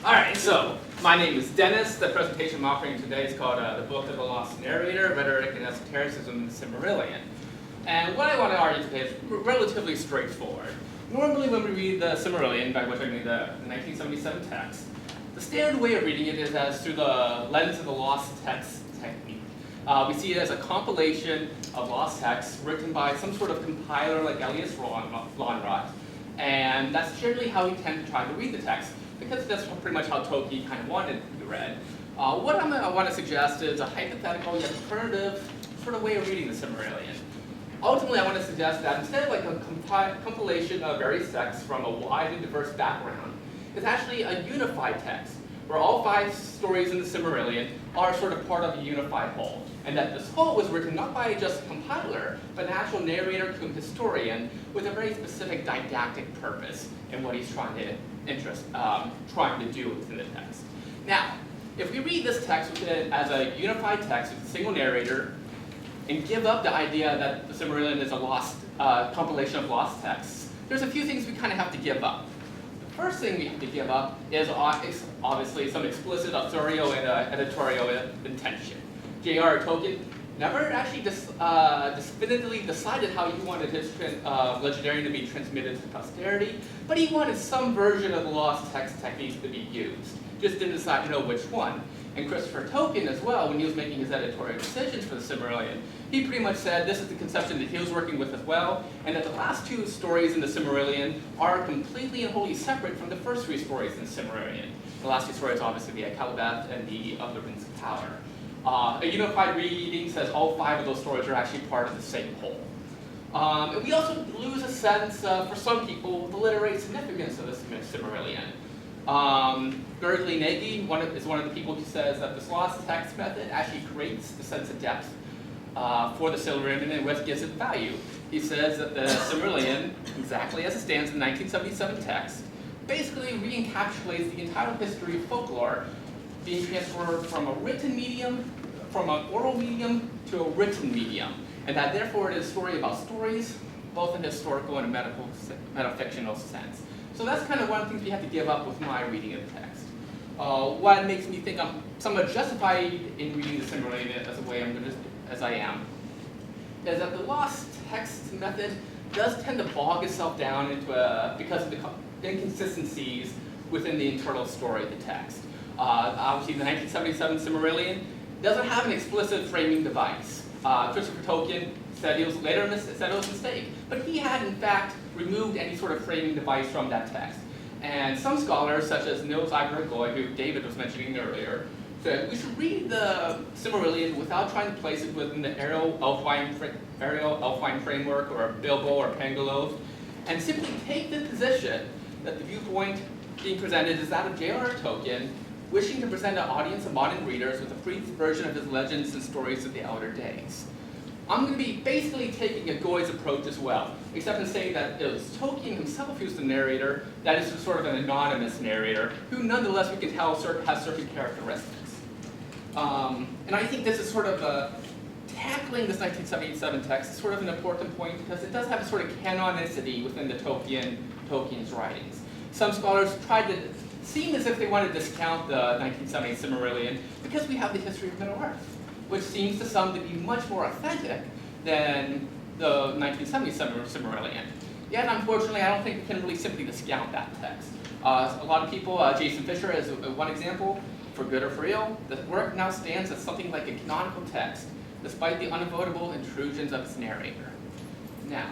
All right, so my name is Dennis. The presentation I'm offering today is called The Book of the Lost Narrator, Rhetoric and Esotericism in the Silmarillion. And what I want to argue today is relatively straightforward. Normally when we read the Silmarillion, by which I mean the 1977 text, the standard way of reading it is as through the lens of the lost text technique. We see it as a compilation of lost texts written by some sort of compiler like Elias Lonrot, and that's generally how we tend to try to read the text, because that's pretty much how Tolkien kind of wanted it to be read. What I want to suggest is a hypothetical yet alternative sort of way of reading the Silmarillion. Ultimately, I want to suggest that instead of like a compilation of various texts from a wide and diverse background, it's actually a unified text, where all 5 stories in the Silmarillion are sort of part of a unified whole. And that this whole was written not by just a compiler, but an actual narrator cum historian with a very specific didactic purpose in what he's trying to do within the text. Now, if we read this text as a unified text with a single narrator, and give up the idea that the Silmarillion is a lost compilation of lost texts, there's a few things we kind of have to give up. The first thing we have to give up is obviously some explicit authorial and editorial intention. J.R.R. Tolkien never actually definitively decided how he wanted his legendarium to be transmitted to posterity, but he wanted some version of the lost text techniques to be used. Just didn't decide to know which one. And Christopher Tolkien as well, when he was making his editorial decisions for the Silmarillion, he pretty much said this is the conception that he was working with as well, and that the last 2 stories in the Silmarillion are completely and wholly separate from the first 3 stories in the Silmarillion. The last 2 stories, obviously, the Ælfwine and the of the Rings of Power. A unified reading says all 5 of those stories are actually part of the same whole. And we also lose a sense, for some people, the literary significance of the Silmarillion. Gergely Nagy is one of the people who says that this lost text method actually creates the sense of depth for the Silmarillion and what gives it value. He says that the Silmarillion, exactly as it stands in the 1977 text, basically re-encapsulates the entire history of folklore being transferred from a written medium, from an oral medium to a written medium, and that therefore it is a story about stories, both in a historical and a metafictional sense. So that's kind of one of the things we have to give up with my reading of the text. What makes me think I'm somewhat justified in reading the Silmarillion as I am, is that the lost text method does tend to bog itself down into because of the inconsistencies within the internal story of the text. Obviously, the 1977 Silmarillion doesn't have an explicit framing device. Christopher Tolkien said it was later said it was a mistake, but he had in fact removed any sort of framing device from that text. And some scholars, such as Nils Ivar Agøy, who David was mentioning earlier, said we should read the Silmarillion without trying to place it within the Eriol Ælfwine framework or Bilbo or Pengoloð, and simply take the position that the viewpoint being presented is that of J.R.R. Tolkien, wishing to present an audience of modern readers with a brief version of his legends and stories of the elder days. I'm going to be basically taking Agøy's approach as well, except in saying that it was Tolkien himself who's the narrator, that is sort of an anonymous narrator, who nonetheless we can tell has certain characteristics. And I think this is sort of tackling this 1977 text is sort of an important point because it does have a sort of canonicity within the Tolkien's writings. Some scholars tried to seem as if they want to discount the 1970 Silmarillion because we have the history of Middle-earth, which seems to some to be much more authentic than the 1970 Silmarillion. Yet, unfortunately, I don't think we can really simply discount that text. A lot of people, Jason Fisher is one example, for good or for ill, the work now stands as something like a canonical text, despite the unavoidable intrusions of its narrator. Now,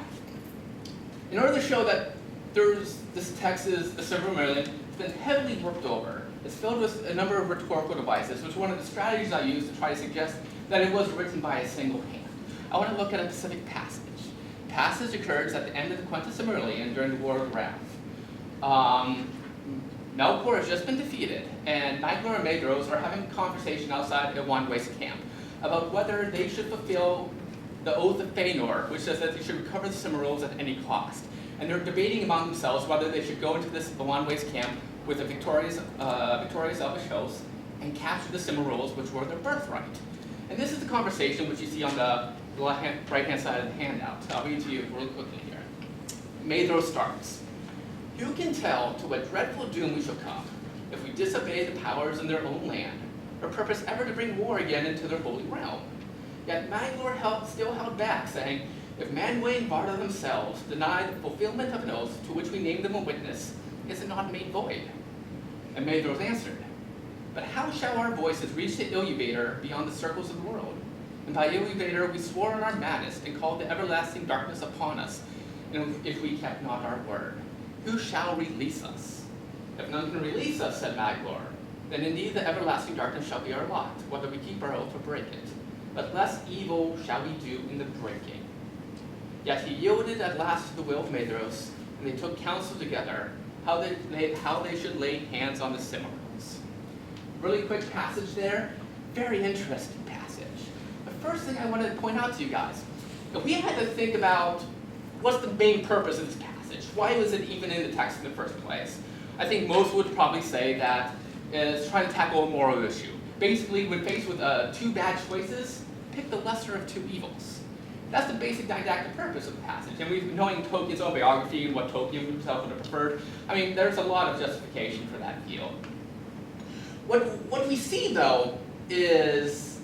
in order to show that this text is the Silmarillion, it's been heavily worked over. It's filled with a number of rhetorical devices, which is one of the strategies I use to try to suggest that it was written by a single hand. I want to look at a specific passage. The passage occurs at the end of the Quenta Silmarillion during the War of Wrath. Melkor has just been defeated, and Nightglor and Maedhros are having a conversation outside Ælfwine's camp about whether they should fulfill the Oath of Fëanor, which says that they should recover the Silmarils at any cost. And they're debating among themselves whether they should go into this Ælfwine's camp with a victorious Elvish host and capture the Silmarils, which were their birthright. And this is the conversation which you see on the right-hand side of the handout. I'll read to you really quickly here. Maedhros starts. Who can tell to what dreadful doom we shall come if we disobey the powers in their own land, or purpose ever to bring war again into their holy realm. Yet Maglor still held back, saying, if Manwë and Varda themselves deny the fulfillment of an oath to which we name them a witness, is it not made void? And Maedhros answered, but how shall our voices reach the Ælfwine beyond the circles of the world? And by Ælfwine we swore on our madness and called the everlasting darkness upon us, and if we kept not our word. Who shall release us? If none can release us, said Maglor, then indeed the everlasting darkness shall be our lot, whether we keep our oath or break it. But less evil shall we do in the breaking. Yet he yielded at last to the will of Maedhros, and they took counsel together how they should lay hands on the Silmarils. Really quick passage there, very interesting passage. The first thing I wanted to point out to you guys, if we had to think about what's the main purpose of this passage, why was it even in the text in the first place? I think most would probably say that it's trying to tackle a moral issue. Basically, when faced with two bad choices, pick the lesser of two evils. That's the basic didactic purpose of the passage. And we've knowing Tolkien's own biography and what Tolkien himself would have preferred, I mean, there's a lot of justification for that view. What we see, though, is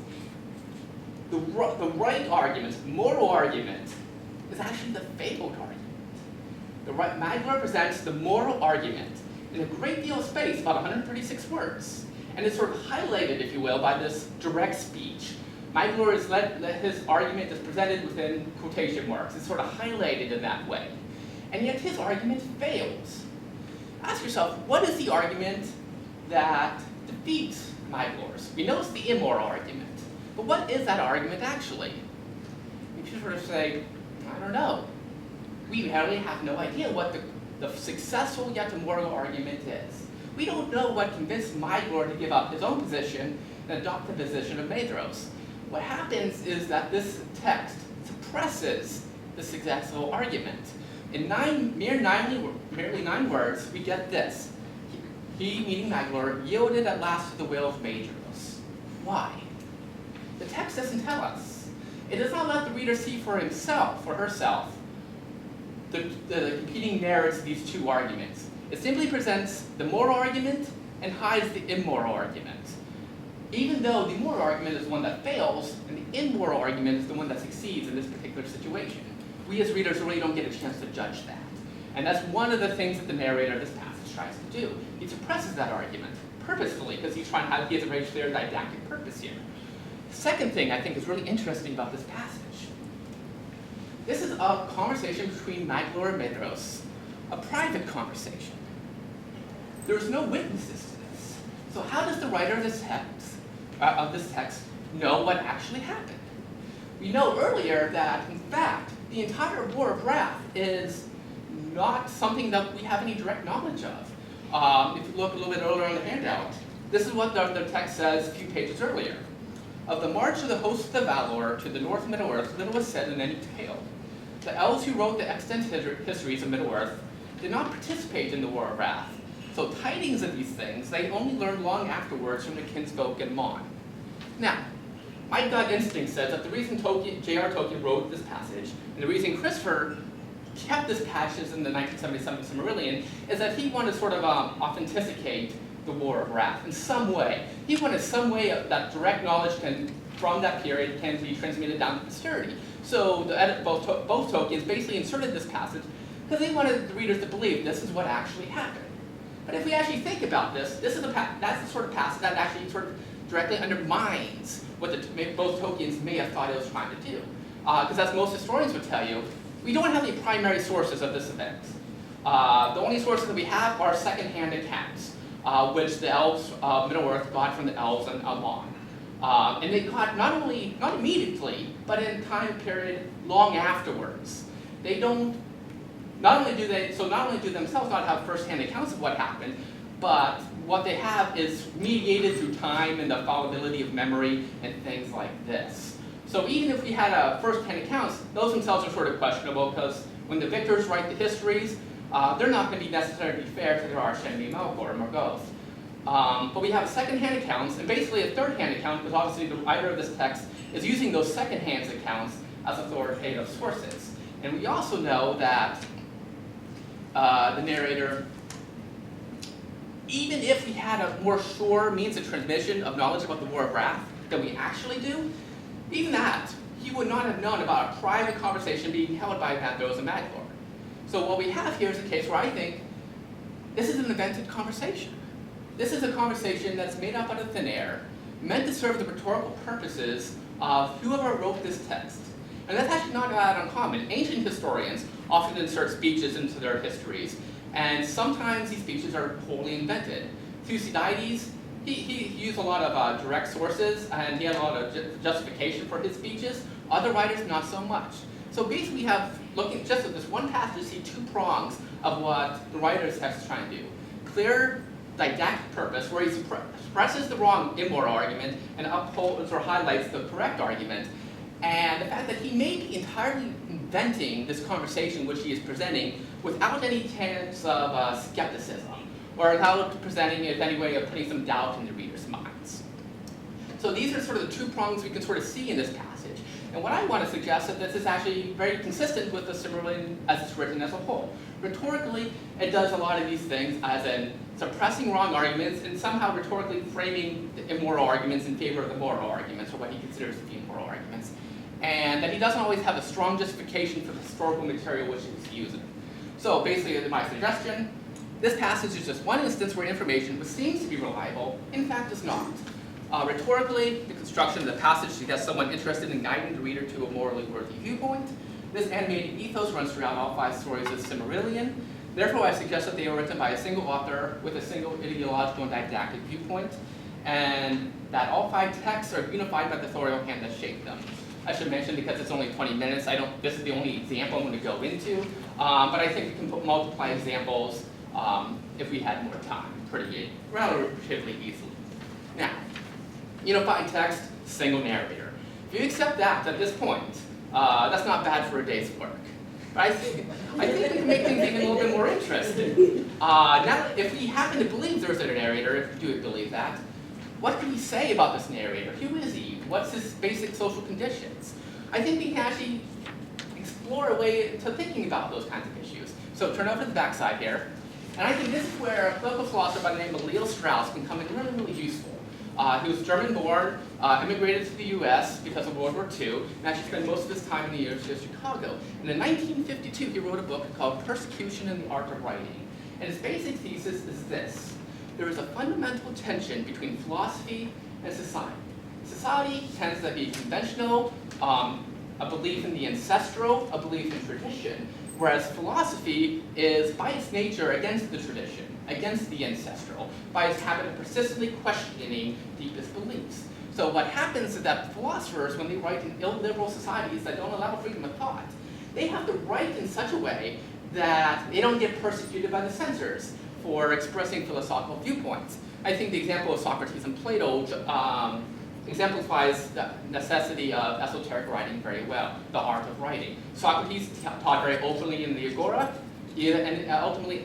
the right argument, the moral argument, is actually the fabled argument. Maglor presents the moral argument in a great deal of space, about 136 words. And it's sort of highlighted, if you will, by this direct speech. Maglor is his argument is presented within quotation marks. It's sort of highlighted in that way. And yet his argument fails. Ask yourself, what is the argument that defeats Maglor's? We know it's the immoral argument. But what is that argument actually? You should sort of say, I don't know. We really have no idea what the successful yet immoral argument is. We don't know what convinced Maglor to give up his own position and adopt the position of Maedhros. What happens is that this text suppresses the successful argument. In merely 9 words, we get this. He, meaning Maglor, yielded at last to the will of Maedhros. Why? The text doesn't tell us. It does not let the reader see for himself or herself the competing merits of these two arguments. It simply presents the moral argument and hides the immoral argument. Even though the moral argument is the one that fails, and the immoral argument is the one that succeeds in this particular situation. We as readers really don't get a chance to judge that. And that's one of the things that the narrator of this passage tries to do. He suppresses that argument purposefully, because he has a very clear didactic purpose here. The second thing I think is really interesting about this passage. This is a conversation between Maglor and Maedhros, a private conversation. There's no witnesses to this. So how does the writer of this text know what actually happened? We know earlier that, in fact, the entire War of Wrath is not something that we have any direct knowledge of. If you look a little bit earlier on the handout, this is what the text says a few pages earlier. Of the march of the hosts of the Valar to the north of Middle-earth, little was said in any tale. The elves who wrote the extant histories of Middle-earth did not participate in the War of Wrath. So tidings of these things they only learned long afterwards from the kinsfolk and Mon. Now, my gut instinct says that the reason J.R.R. Tolkien wrote this passage, and the reason Christopher kept this passage in the 1977 Silmarillion, is that he wanted to sort of authenticate the War of Wrath in some way. He wanted some way that direct knowledge from that period can be transmitted down to posterity. So both Tolkiens basically inserted this passage because they wanted the readers to believe this is what actually happened. But if we actually think about this, that's the sort of passage that actually sort of directly undermines what both Tolkiens may have thought it was trying to do. Because as most historians would tell you, we don't have any primary sources of this event. The only sources that we have are second-hand accounts, which the elves of Middle-earth got from the elves and Mon. And they got not immediately, but in a time period long afterwards. They don't, not only do themselves not have first-hand accounts of what happened, but what they have is mediated through time and the fallibility of memory and things like this. So even if we had first-hand accounts, those themselves are sort of questionable because when the victors write the histories, they're not going to be necessarily fair to their Arshen, Melkor, or Morgoth. But we have second-hand accounts, and basically a third-hand account, because obviously the writer of this text is using those second-hand accounts as authoritative sources. And we also know that the narrator even if we had a more sure means of transmission of knowledge about the War of Wrath than we actually do, even that, he would not have known about a private conversation being held by Bandos and Maglor. So what we have here is a case where I think this is an invented conversation. This is a conversation that's made up out of thin air, meant to serve the rhetorical purposes of whoever wrote this text. And that's actually not that uncommon. Ancient historians often insert speeches into their histories, and sometimes these speeches are wholly invented. Thucydides, he used a lot of direct sources, and he had a lot of justification for his speeches. Other writers, not so much. So basically we have, looking just at this one passage, to see two prongs of what the writer's text is trying to do. Clear didactic purpose, where he suppresses the wrong immoral argument and upholds or highlights the correct argument. And the fact that he may be entirely inventing this conversation which he is presenting without any chance of skepticism, or without presenting it in any way of putting some doubt in the reader's minds. So these are sort of the two prongs we can sort of see in this passage. And what I want to suggest is that this is actually very consistent with the Silmarillion as it's written as a whole. Rhetorically, it does a lot of these things as in suppressing wrong arguments and somehow rhetorically framing the immoral arguments in favor of the moral arguments, or what he considers to be immoral arguments. And that he doesn't always have a strong justification for the historical material which he's using. So basically, my suggestion, this passage is just one instance where information which seems to be reliable, in fact is not. Rhetorically, the construction of the passage suggests someone interested in guiding the reader to a morally worthy viewpoint. This animated ethos runs throughout all 5 stories of Silmarillion. Therefore, I suggest that they are written by a single author with a single ideological and didactic viewpoint, and that all 5 texts are unified by the authorial hand that shaped them. I should mention, because it's only 20 minutes, this is the only example I'm going to go into, but I think we can multiply examples if we had more time, relatively easily. Now, unified text, single narrator. If you accept that at this point, that's not bad for a day's work. But I think we can make things even a little bit more interesting. Now, if we happen to believe there's a narrator, if we do believe that, what can we say about this narrator? Who is he? What's his basic social conditions? I think we can actually explore a way to thinking about those kinds of issues. So turn over to the backside here. And I think this is where a political philosopher by the name of Leo Strauss can come in really, really useful. He was German-born, immigrated to the US because of World War II, and actually spent most of his time in the University of Chicago. And in 1952, he wrote a book called Persecution and the Art of Writing. And his basic thesis is this: there is a fundamental tension between philosophy and society. Society tends to be conventional, a belief in the ancestral, a belief in tradition, whereas philosophy is, by its nature, against the tradition, against the ancestral, by its habit of persistently questioning deepest beliefs. So what happens is that philosophers, when they write in illiberal societies that don't allow freedom of thought, they have to write in such a way that they don't get persecuted by the censors for expressing philosophical viewpoints. I think the example of Socrates and Plato exemplifies the necessity of esoteric writing very well, the art of writing. Socrates taught very openly in the Agora, and ultimately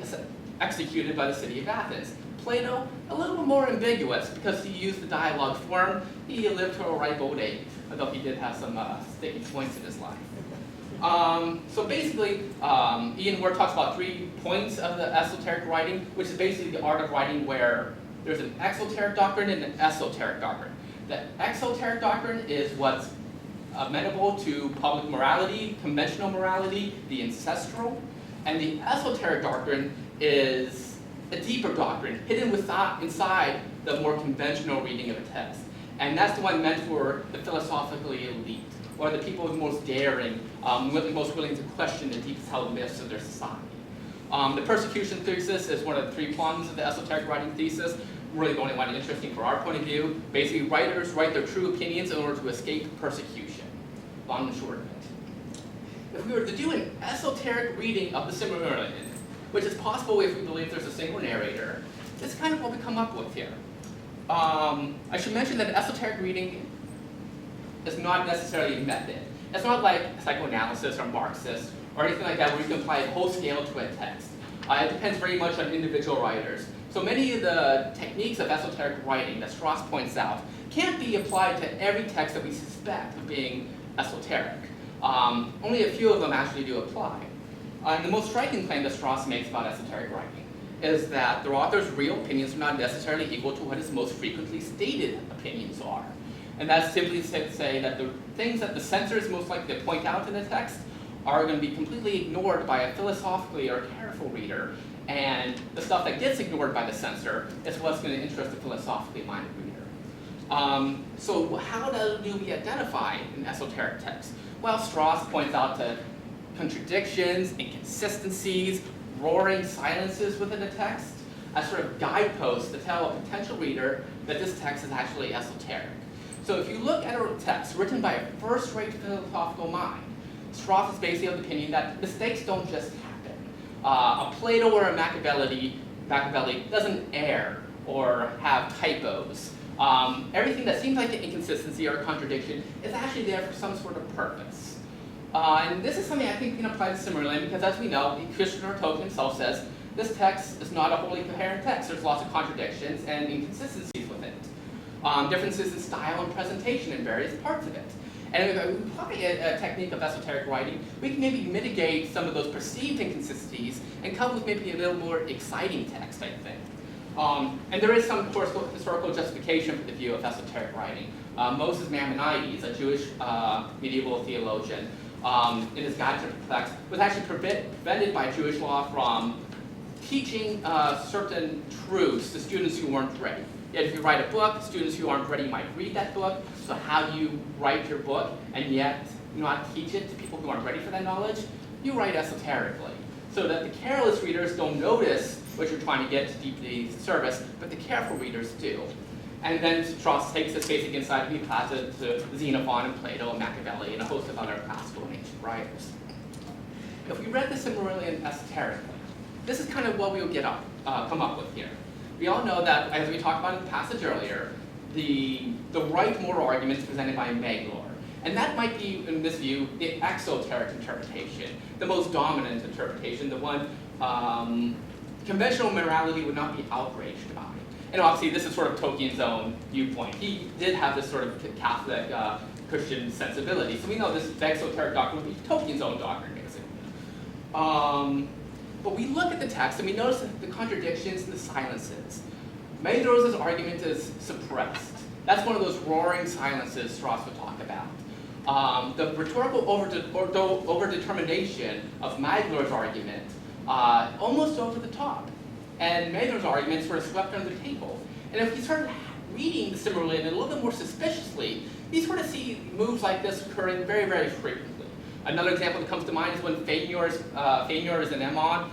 executed by the city of Athens. Plato, a little more ambiguous because he used the dialogue form. He lived to a ripe old age, although he did have some sticky points in his life. So basically, Ian Ward talks about 3 points of the esoteric writing, which is basically the art of writing where there's an exoteric doctrine and an esoteric doctrine. The exoteric doctrine is what's amenable to public morality, conventional morality, the ancestral, and the esoteric doctrine is a deeper doctrine, hidden inside the more conventional reading of a text. And that's the one meant for the philosophically elite, or the people most daring, most willing to question the deepest held myths of their society. The persecution thesis is one of the 3 prongs of the esoteric writing thesis, really the only one interesting for our point of view. Basically, writers write their true opinions in order to escape persecution. Long and short of it. If we were to do an esoteric reading of the Silmarillion, which is possible if we believe there's a single narrator, this is kind of what we come up with here. I should mention that esoteric reading is not necessarily a method. It's not like psychoanalysis or Marxist or anything like that where you can apply a whole scale to a text. It depends very much on individual writers. So many of the techniques of esoteric writing that Strauss points out can't be applied to every text that we suspect of being esoteric. Only a few of them actually do apply. And the most striking claim that Strauss makes about esoteric writing is that the author's real opinions are not necessarily equal to what his most frequently stated opinions are. And that's simply to say that the things that the censor is most likely to point out in the text are going to be completely ignored by a philosophically or careful reader, and the stuff that gets ignored by the censor is what's going to interest the philosophically minded reader. So how do we identify an esoteric text? Well, Strauss points out to contradictions, inconsistencies, roaring silences within the text as sort of guideposts to tell a potential reader that this text is actually esoteric. So if you look at a text written by a first-rate philosophical mind, Strauss is basically of the opinion that mistakes don't just happen. A Plato or a Machiavelli doesn't err or have typos. Everything that seems like an inconsistency or a contradiction is actually there for some sort of purpose. And this is something I think can apply to Silmarillion because, as we know, Christopher Tolkien himself says, this text is not a wholly coherent text. There's lots of contradictions and inconsistencies with it. Differences in style and presentation in various parts of it. And if we apply a technique of esoteric writing, we can maybe mitigate some of those perceived inconsistencies and come with maybe a little more exciting text, I think. And there is some, of course, historical justification for the view of esoteric writing. Moses Maimonides, a Jewish medieval theologian, in his Guide to the Perplexed, was actually prevented by Jewish law from teaching certain truths to students who weren't ready. Yet if you write a book, students who aren't ready might read that book. So how do you write your book and yet not teach it to people who aren't ready for that knowledge? You write esoterically, so that the careless readers don't notice what you're trying to get to deeply service, but the careful readers do. And then Strauss takes this basic insight and he applies it to Xenophon and Plato and Machiavelli and a host of other classical and ancient writers. If we read the Silmarillion esoterically, this is kind of what we would come up with here. We all know that, as we talked about in the passage earlier, the right moral argument is presented by Maglor. And that might be, in this view, the exoteric interpretation, the most dominant interpretation, the one conventional morality would not be outraged by. And obviously, this is sort of Tolkien's own viewpoint. He did have this sort of Catholic Christian sensibility. So we know this exoteric doctrine would be Tolkien's own doctrine, basically. But we look at the text and we notice the contradictions and the silences. Maedrose's argument is suppressed. That's one of those roaring silences Strauss would talk about. The rhetorical overdetermination of Maglor's argument, almost over the top. And Maedrose's argument sort of swept under the table. And if you start reading the Silmarillion a little bit more suspiciously, you sort of see moves like this occurring very, very frequently. Another example that comes to mind is when Fëanor is in Aemon,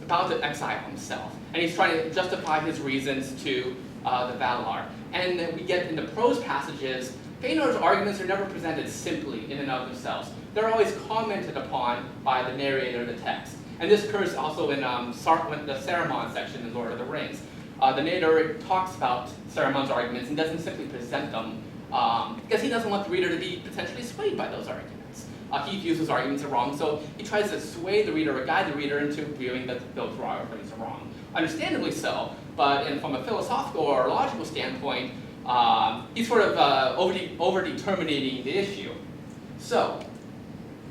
about to exile himself. And he's trying to justify his reasons to the Valar. And then we get in the prose passages, Fëanor's arguments are never presented simply in and of themselves. They're always commented upon by the narrator of the text. And this occurs also in the Saruman section in Lord of the Rings. The narrator talks about Saruman's arguments and doesn't simply present them because he doesn't want the reader to be potentially swayed by those arguments. He views his arguments are wrong, so he tries to sway the reader or guide the reader into viewing that those arguments are wrong. Understandably so, but from a philosophical or logical standpoint, he's sort of over-determining the issue. So,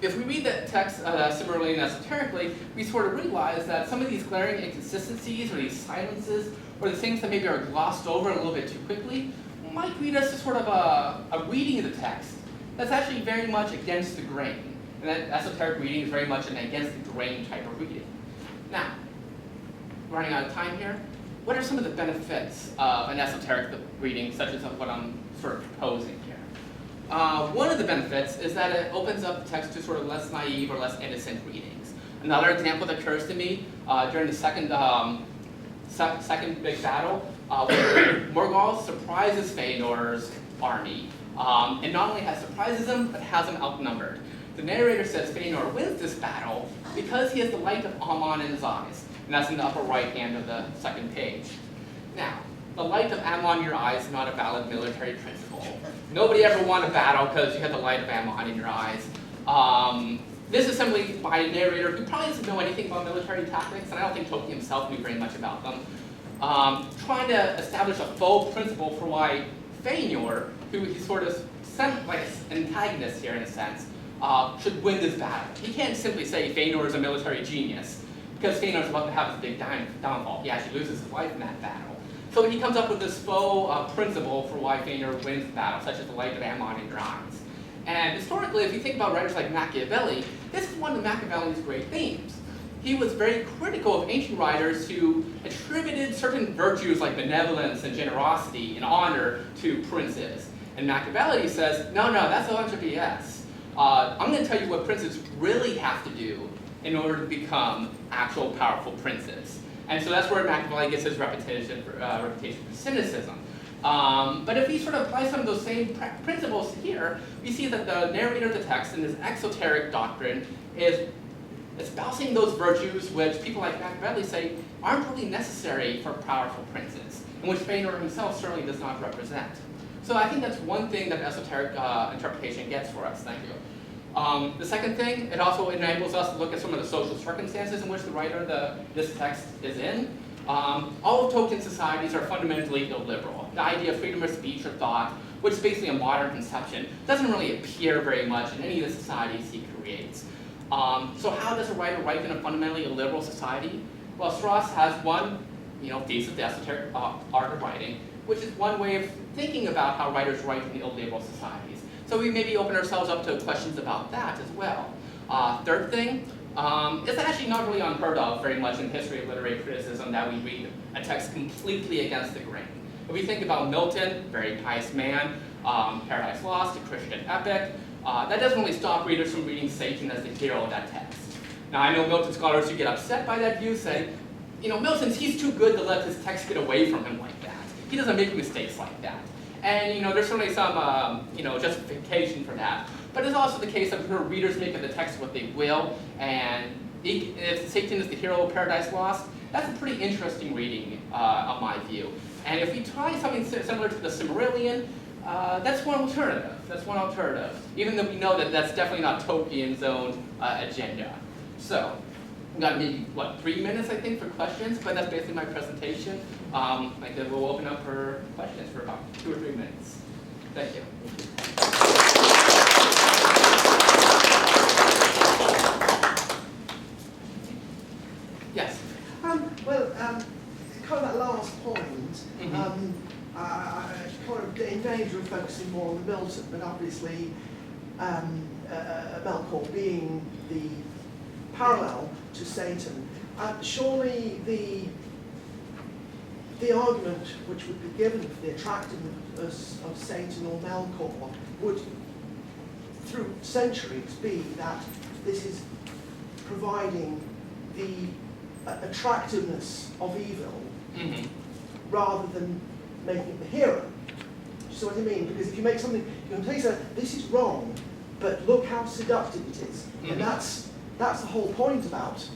if we read the text Silmarillion esoterically, we sort of realize that some of these glaring inconsistencies or these silences or the things that maybe are glossed over a little bit too quickly might lead us to sort of a reading of the text that's actually very much against the grain. And that esoteric reading is very much an against the grain type of reading. Now, running out of time here, what are some of the benefits of an esoteric reading, such as what I'm sort of proposing here? One of the benefits is that it opens up the text to sort of less naive or less innocent readings. Another example that occurs to me during the second big battle, where Morgul surprises Fëanor's army. And not only surprises him, but has him outnumbered. The narrator says Fëanor wins this battle because he has the light of Ammon in his eyes. And that's in the upper right hand of the second page. Now, the light of Ammon in your eyes is not a valid military principle. Nobody ever won a battle because you had the light of Ammon in your eyes. This is simply by a narrator who probably doesn't know anything about military tactics, and I don't think Tolkien himself knew very much about them, trying to establish a faux principle for why Fëanor, who he sort of sent like an antagonist here in a sense, should win this battle. He can't simply say Fëanor is a military genius, because Feanor's about to have his big downfall. He actually loses his life in that battle. So he comes up with this faux principle for why Feanor wins the battle, such as the light of Ammon and Grimes. And historically, if you think about writers like Machiavelli, this is one of Machiavelli's great themes. He was very critical of ancient writers who attributed certain virtues like benevolence and generosity and honor to princes. And Machiavelli says, no, that's a bunch of BS. I'm going to tell you what princes really have to do in order to become actual powerful princes. And so that's where Machiavelli gets his reputation for cynicism. But if we sort of apply some of those same principles here, we see that the narrator of the text in this exoteric doctrine is espousing those virtues which people like Machiavelli say aren't really necessary for powerful princes, and which Feanor himself certainly does not represent. So I think that's one thing that esoteric interpretation gets for us. Thank you. The second thing, it also enables us to look at some of the social circumstances in which the writer of this text is in. All of Tolkien's societies are fundamentally illiberal. The idea of freedom of speech or thought, which is basically a modern conception, doesn't really appear very much in any of the societies he creates. So how does a writer write in a fundamentally illiberal society? Well, Strauss has one thesis, the esoteric art of writing, which is one way of thinking about how writers write in illiberal societies. So we maybe open ourselves up to questions about that as well. Third thing, it's actually not really unheard of very much in history of literary criticism that we read a text completely against the grain. If we think about Milton, very pious man, Paradise Lost, a Christian epic, that doesn't really stop readers from reading Satan as the hero of that text. Now I know Milton scholars who get upset by that view say, he's too good to let his text get away from him like that. He doesn't make mistakes like that. And there's certainly some justification for that. But it's also the case of her readers make of the text what they will, and if Satan is the hero of Paradise Lost, that's a pretty interesting reading of my view. And if we try something similar to the Silmarillion, that's one alternative. Even though we know that that's definitely not Tolkien's own agenda. So, we've got maybe, 3 minutes, I think, for questions, but that's basically my presentation. We'll open up for questions for about 2 or 3 minutes. Thank you. Yes? Kind of that last point, I kind of in danger of focusing more on the Milton, but obviously Melkor being the parallel to Satan. Surely the argument which would be given for the attractiveness of Satan or Melkor would, through centuries, be that this is providing the attractiveness of evil rather than making it the hero. Do you see what I mean? Because if you make something, you can say, this is wrong, but look how seductive it is. And that's the whole point about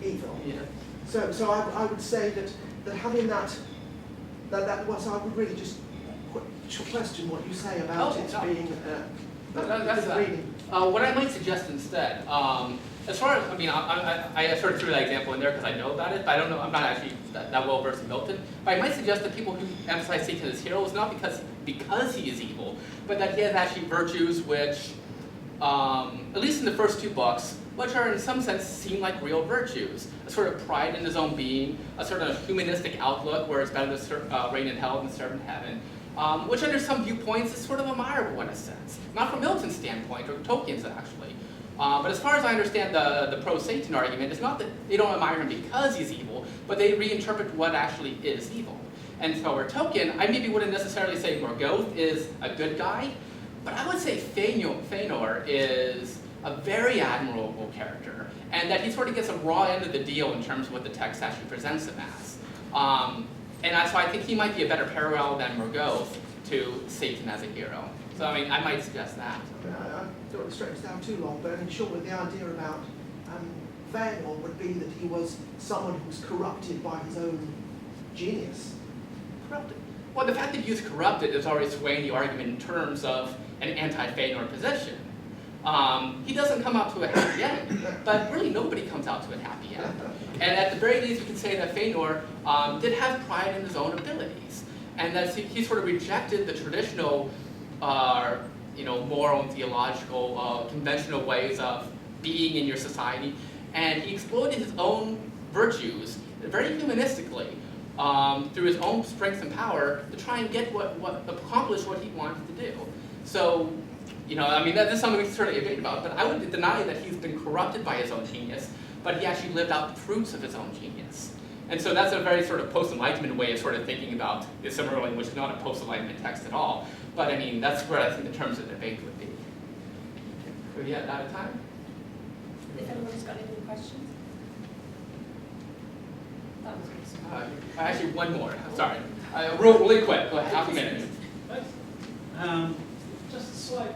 evil. Yeah. So I would say that having that was, I would really just question what you say about being reading. What I might suggest instead, as far as, I sort of threw that example in there because I know about it, but I don't know, I'm not actually that well versed in Milton. But I might suggest that people who emphasize Satan as hero is not because he is evil, but that he has actually virtues which, at least in the first 2 books, which are in some sense seem like real virtues. A sort of pride in his own being, a sort of humanistic outlook where it's better to reign in hell than serve in heaven, which under some viewpoints is sort of admirable in a sense. Not from Milton's standpoint, or Tolkien's actually. But as far as I understand the pro-Satan argument, it's not that they don't admire him because he's evil, but they reinterpret what actually is evil. And so where Tolkien, I maybe wouldn't necessarily say Morgoth is a good guy, but I would say Feanor is a very admirable character, and that he sort of gets a raw end of the deal in terms of what the text actually presents him as. So I think he might be a better parallel than Morgoth to Satan as a hero. So I might suggest that. I don't want to stretch this down too long, but surely the idea about Feanor would be that he was someone who was corrupted by his own genius. Corrupted? Well, the fact that he was corrupted is already swaying the argument in terms of an anti-Feanor position. He doesn't come out to a happy end, but really nobody comes out to a happy end. And at the very least, we can say that Feanor did have pride in his own abilities, and that he sort of rejected the traditional, moral and theological, conventional ways of being in your society, and he exploited his own virtues very humanistically through his own strength and power to try and get accomplish what he wanted to do. So, you know, I mean, that is something we can certainly debate about, but I wouldn't deny that he's been corrupted by his own genius, but he actually lived out the fruits of his own genius. And so that's a very sort of post-Enlightenment way of sort of thinking about the Silmarillion, which is not a post-Enlightenment text at all. But I mean, that's where I think the terms of debate would be. Are we out of time? If anyone's got any questions? That was awesome. Actually, one more. Sorry. Really quick. Go ahead, half a minute. Just a slight,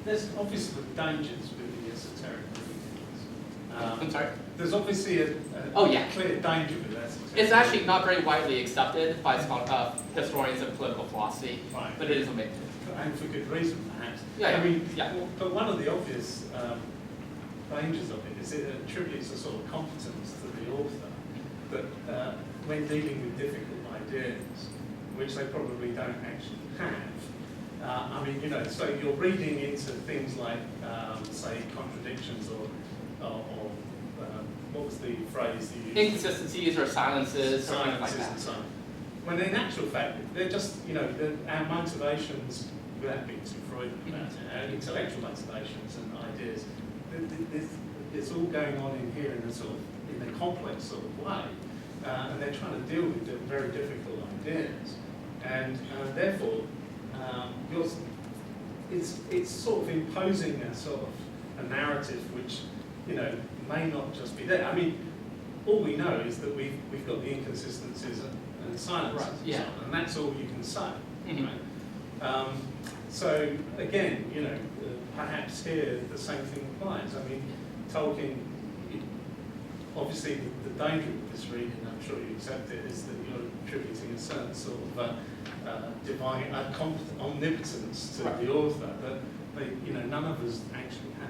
there's obviously dangers with the esoteric readings. I'm sorry? There's obviously a clear danger with esoteric. It's actually not very widely accepted by historians of political philosophy, right. But it is omitted. And for good reason, perhaps. Yeah, I mean, yeah. But one of the obvious dangers of it is it attributes a sort of competence to the author that when dealing with difficult ideas, which they probably don't actually have. I mean, you know, so you're reading into things like, say, contradictions or what was the phrase you used? Inconsistencies or silences or something like that. And so on. When in actual fact, they're just, you know, our motivations, without being too Freudian about it, our intellectual motivations and ideas, it's all going on in here in a sort of, in a complex sort of way. And they're trying to deal with very difficult ideas. And therefore, it's sort of imposing a sort of a narrative which, you know, may not just be there. I mean, all we know is that we've got the inconsistencies and silences, right. Yeah. and that's all you can say. Mm-hmm. Right? So again, you know, perhaps here the same thing applies. I mean, Tolkien, obviously the danger of this reading, I'm sure you accept it, is that you're attributing a certain sort of divine omnipotence to the author that none of us actually have.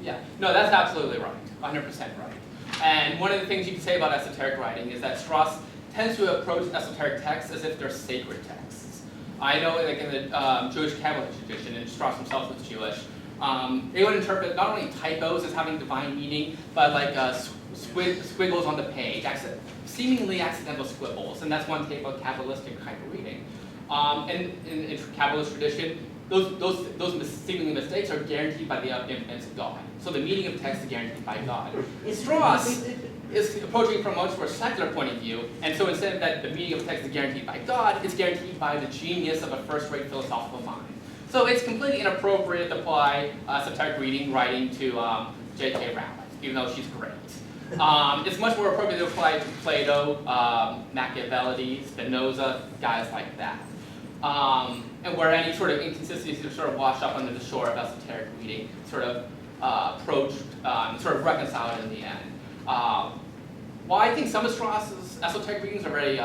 Yeah, no, that's absolutely right, 100% right. And one of the things you can say about esoteric writing is that Strauss tends to approach esoteric texts as if they're sacred texts. I know, like in the Jewish Kabbalah tradition, and Strauss himself was Jewish, they would interpret not only typos as having divine meaning, but like squiggles on the page, seemingly accidental squibbles, and that's one type of Kabbalistic type of reading. And in Kabbalist tradition, those seemingly mistakes are guaranteed by the influence of God. So the meaning of text is guaranteed by God. Strauss is approaching from a much more secular point of view, and so instead of that the meaning of text is guaranteed by God, it's guaranteed by the genius of a first-rate philosophical mind. So it's completely inappropriate to apply esoteric writing to J.K. Rowling, even though she's great. It's much more appropriate to apply to Plato, Machiavelli, Spinoza, guys like that. And where any sort of inconsistencies are sort of washed up under the shore of esoteric reading, sort of approached, sort of reconciled in the end. While I think some of Strauss's esoteric readings are very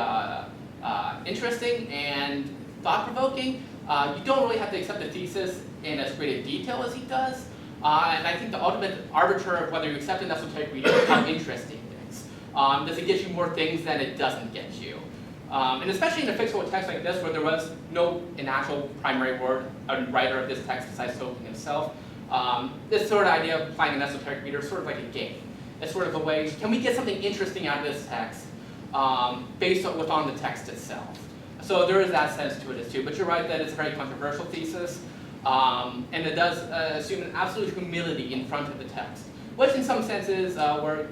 interesting and thought-provoking, you don't really have to accept the thesis in as great a detail as he does. And I think the ultimate arbiter of whether you accept an esoteric reading is how interesting it is. Does it get you more things than it doesn't get you? And especially in a fictional text like this, where there was no actual primary writer of this text besides Tolkien himself, this sort of idea of applying an esoteric reader is sort of like a game. It's sort of a way, can we get something interesting out of this text based on the text itself? So there is that sense to it too, but you're right that it's a very controversial thesis, and it does assume an absolute humility in front of the text, which in some senses, where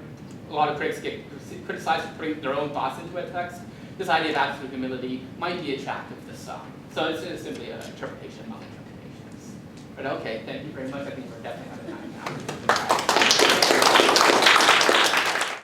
a lot of critics get criticized for putting their own thoughts into a text, this idea of absolute humility might be attractive to some. So it's simply an interpretation among interpretations. But okay, thank you very much. I think we're definitely out of time now.